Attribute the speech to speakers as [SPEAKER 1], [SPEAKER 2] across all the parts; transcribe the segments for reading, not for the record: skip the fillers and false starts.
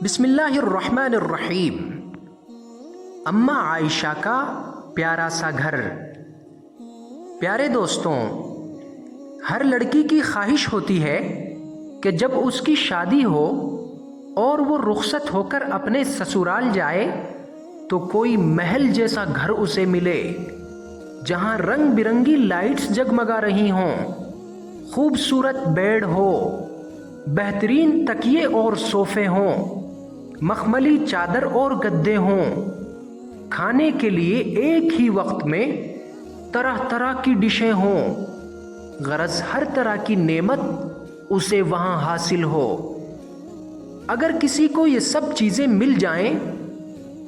[SPEAKER 1] بسم اللہ الرحمن الرحیم۔ اماں عائشہ کا پیارا سا گھر۔ پیارے دوستوں، ہر لڑکی کی خواہش ہوتی ہے کہ جب اس کی شادی ہو اور وہ رخصت ہو کر اپنے سسرال جائے تو کوئی محل جیسا گھر اسے ملے، جہاں رنگ برنگی لائٹس جگمگا رہی ہوں، خوبصورت بیڈ ہو، بہترین تکیے اور صوفے ہوں، مخملی چادر اور گدے ہوں، کھانے کے لیے ایک ہی وقت میں طرح طرح کی ڈشیں ہوں، غرض ہر طرح کی نعمت اسے وہاں حاصل ہو۔ اگر کسی کو یہ سب چیزیں مل جائیں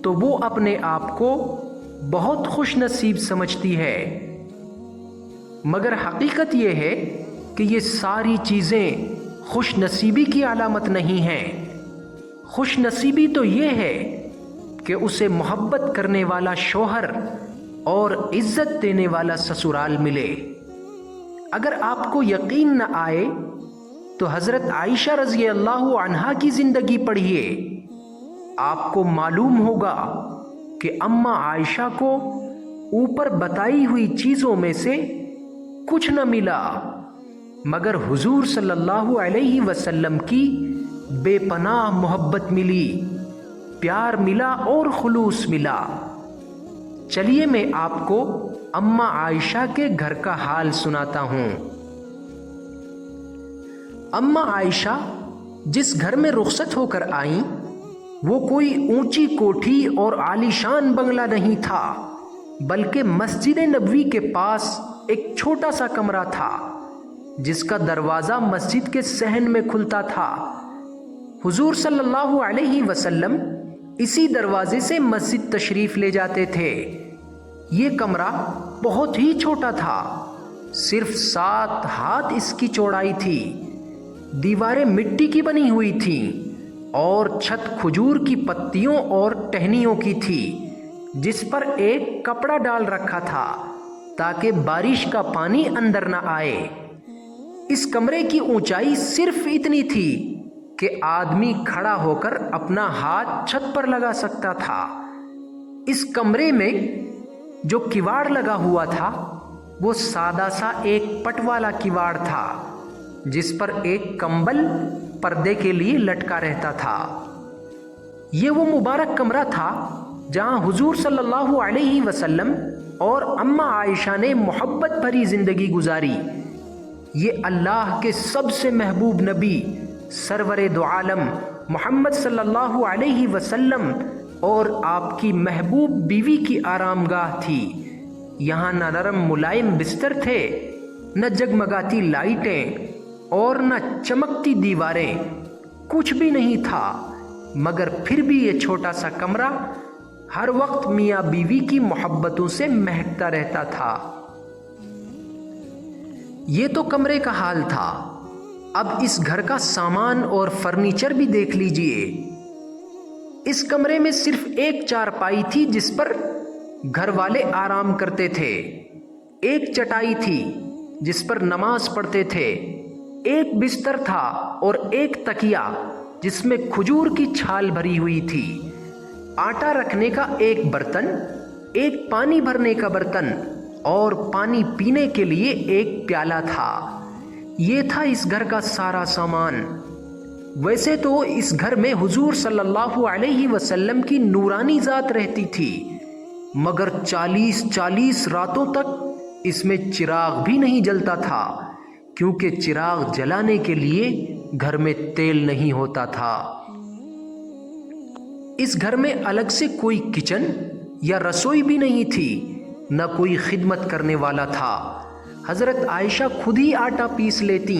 [SPEAKER 1] تو وہ اپنے آپ کو بہت خوش نصیب سمجھتی ہے، مگر حقیقت یہ ہے کہ یہ ساری چیزیں خوش نصیبی کی علامت نہیں ہیں۔ خوش نصیبی تو یہ ہے کہ اسے محبت کرنے والا شوہر اور عزت دینے والا سسرال ملے۔ اگر آپ کو یقین نہ آئے تو حضرت عائشہ رضی اللہ عنہا کی زندگی پڑھیے، آپ کو معلوم ہوگا کہ اماں عائشہ کو اوپر بتائی ہوئی چیزوں میں سے کچھ نہ ملا، مگر حضور صلی اللہ علیہ وسلم کی بے پناہ محبت ملی، پیار ملا اور خلوص ملا۔ چلیے میں آپ کو اماں عائشہ کے گھر کا حال سناتا ہوں۔ اماں عائشہ جس گھر میں رخصت ہو کر آئیں وہ کوئی اونچی کوٹھی اور عالیشان بنگلہ نہیں تھا، بلکہ مسجد نبوی کے پاس ایک چھوٹا سا کمرہ تھا جس کا دروازہ مسجد کے صحن میں کھلتا تھا۔ حضور صلی اللہ علیہ وسلم اسی دروازے سے مسجد تشریف لے جاتے تھے۔ یہ کمرہ بہت ہی چھوٹا تھا، صرف 7 ہاتھ اس کی چوڑائی تھی، دیواریں مٹی کی بنی ہوئی تھیں اور چھت کھجور کی پتیوں اور ٹہنیوں کی تھی، جس پر ایک کپڑا ڈال رکھا تھا تاکہ بارش کا پانی اندر نہ آئے۔ اس کمرے کی اونچائی صرف اتنی تھی کہ آدمی کھڑا ہو کر اپنا ہاتھ چھت پر لگا سکتا تھا۔ اس کمرے میں جو کواڑ لگا ہوا تھا وہ سادہ سا ایک پٹ والا کواڑ تھا، جس پر ایک کمبل پردے کے لیے لٹکا رہتا تھا۔ یہ وہ مبارک کمرہ تھا جہاں حضور صلی اللہ علیہ وسلم اور اماں عائشہ نے محبت بھری زندگی گزاری۔ یہ اللہ کے سب سے محبوب نبی سرور دو عالم محمد صلی اللہ علیہ وسلم اور آپ کی محبوب بیوی کی آرام گاہ تھی۔ یہاں نہ نرم ملائم بستر تھے، نہ جگمگاتی لائٹیں اور نہ چمکتی دیواریں، کچھ بھی نہیں تھا، مگر پھر بھی یہ چھوٹا سا کمرہ ہر وقت میاں بیوی کی محبتوں سے مہکتا رہتا تھا۔ یہ تو کمرے کا حال تھا، اب اس گھر کا سامان اور فرنیچر بھی دیکھ لیجئے۔ اس کمرے میں صرف ایک چارپائی تھی جس پر گھر والے آرام کرتے تھے، ایک چٹائی تھی جس پر نماز پڑھتے تھے، ایک بستر تھا اور ایک تکیا جس میں کھجور کی چھال بھری ہوئی تھی، آٹا رکھنے کا ایک برتن، ایک پانی بھرنے کا برتن اور پانی پینے کے لیے ایک پیالہ تھا۔ یہ تھا اس گھر کا سارا سامان۔ ویسے تو اس گھر میں حضور صلی اللہ علیہ وسلم کی نورانی ذات رہتی تھی، مگر 40 راتوں تک اس میں چراغ بھی نہیں جلتا تھا، کیونکہ چراغ جلانے کے لیے گھر میں تیل نہیں ہوتا تھا۔ اس گھر میں الگ سے کوئی کچن یا رسوئی بھی نہیں تھی، نہ کوئی خدمت کرنے والا تھا۔ حضرت عائشہ خود ہی آٹا پیس لیتی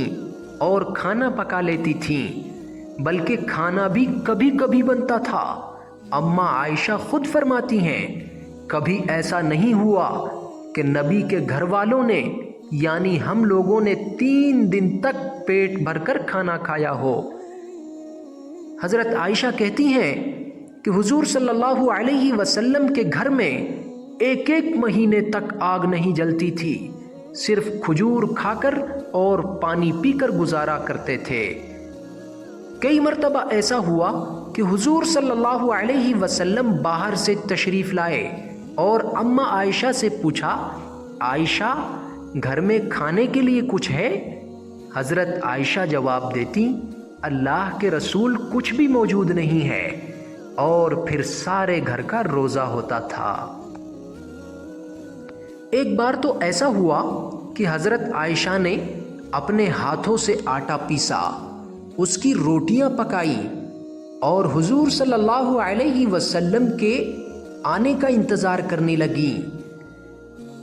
[SPEAKER 1] اور کھانا پکا لیتی تھیں، بلکہ کھانا بھی کبھی کبھی بنتا تھا۔ اماں عائشہ خود فرماتی ہیں، کبھی ایسا نہیں ہوا کہ نبی کے گھر والوں نے یعنی ہم لوگوں نے 3 دن تک پیٹ بھر کر کھانا کھایا ہو۔ حضرت عائشہ کہتی ہیں کہ حضور صلی اللہ علیہ وسلم کے گھر میں ایک مہینے تک آگ نہیں جلتی تھی، صرف کھجور کھا کر اور پانی پی کر گزارا کرتے تھے۔ کئی مرتبہ ایسا ہوا کہ حضور صلی اللہ علیہ وسلم باہر سے تشریف لائے اور اماں عائشہ سے پوچھا، عائشہ گھر میں کھانے کے لیے کچھ ہے؟ حضرت عائشہ جواب دیتی، اللہ کے رسول کچھ بھی موجود نہیں ہے، اور پھر سارے گھر کا روزہ ہوتا تھا۔ ایک بار تو ایسا ہوا کہ حضرت عائشہ نے اپنے ہاتھوں سے آٹا پیسا، اس کی روٹیاں پکائی اور حضور صلی اللہ علیہ وسلم کے آنے کا انتظار کرنے لگیں۔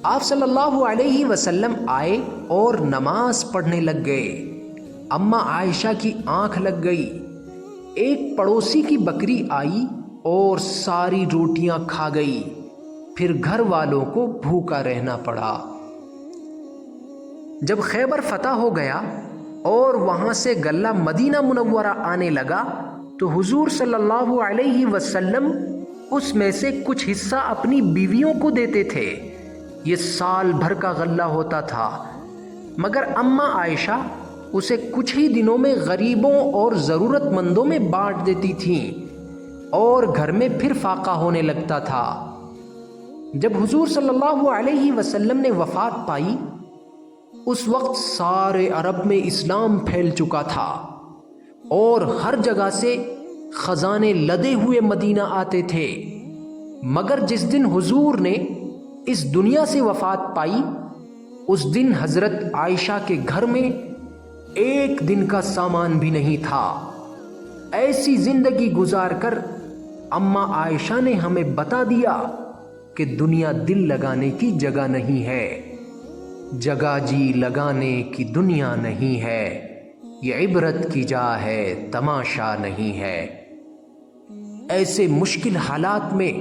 [SPEAKER 1] آپ صلی اللہ علیہ وسلم آئے اور نماز پڑھنے لگ گئے۔ اماں عائشہ کی آنکھ لگ گئی۔ ایک پڑوسی کی بکری آئی اور ساری روٹیاں کھا گئی، پھر گھر والوں کو بھوکا رہنا پڑا۔ جب خیبر فتح ہو گیا اور وہاں سے غلہ مدینہ منورہ آنے لگا تو حضور صلی اللہ علیہ وسلم اس میں سے کچھ حصہ اپنی بیویوں کو دیتے تھے۔ یہ سال بھر کا غلہ ہوتا تھا، مگر اماں عائشہ اسے کچھ ہی دنوں میں غریبوں اور ضرورت مندوں میں بانٹ دیتی تھیں اور گھر میں پھر فاقہ ہونے لگتا تھا۔ جب حضور صلی اللہ علیہ وسلم نے وفات پائی، اس وقت سارے عرب میں اسلام پھیل چکا تھا اور ہر جگہ سے خزانے لدے ہوئے مدینہ آتے تھے، مگر جس دن حضور نے اس دنیا سے وفات پائی، اس دن حضرت عائشہ کے گھر میں ایک دن کا سامان بھی نہیں تھا۔ ایسی زندگی گزار کر اماں عائشہ نے ہمیں بتا دیا کہ دنیا دل لگانے کی جگہ نہیں ہے، جگہ جی لگانے کی دنیا نہیں ہے، یہ عبرت کی جا ہے تماشا نہیں ہے۔ ایسے مشکل حالات میں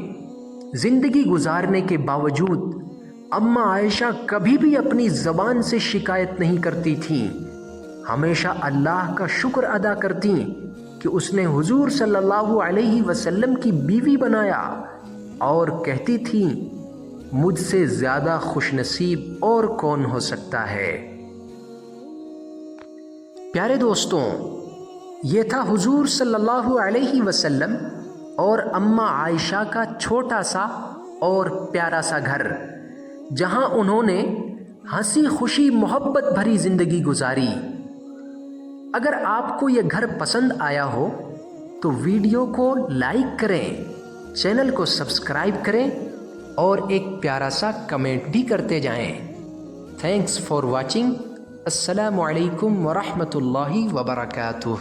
[SPEAKER 1] زندگی گزارنے کے باوجود اماں عائشہ کبھی بھی اپنی زبان سے شکایت نہیں کرتی تھیں، ہمیشہ اللہ کا شکر ادا کرتیں کہ اس نے حضور صلی اللہ علیہ وسلم کی بیوی بنایا، اور کہتی تھیں مجھ سے زیادہ خوش نصیب اور کون ہو سکتا ہے۔ پیارے دوستوں، یہ تھا حضور صلی اللہ علیہ وسلم اور اماں عائشہ کا چھوٹا سا اور پیارا سا گھر، جہاں انہوں نے ہنسی خوشی محبت بھری زندگی گزاری۔ اگر آپ کو یہ گھر پسند آیا ہو تو ویڈیو کو لائک کریں، چینل کو سبسکرائب کریں اور ایک پیارا سا کمنٹ بھی کرتے جائیں۔ Thanks for watching. السلام علیکم ورحمۃ اللہ وبرکاتہ۔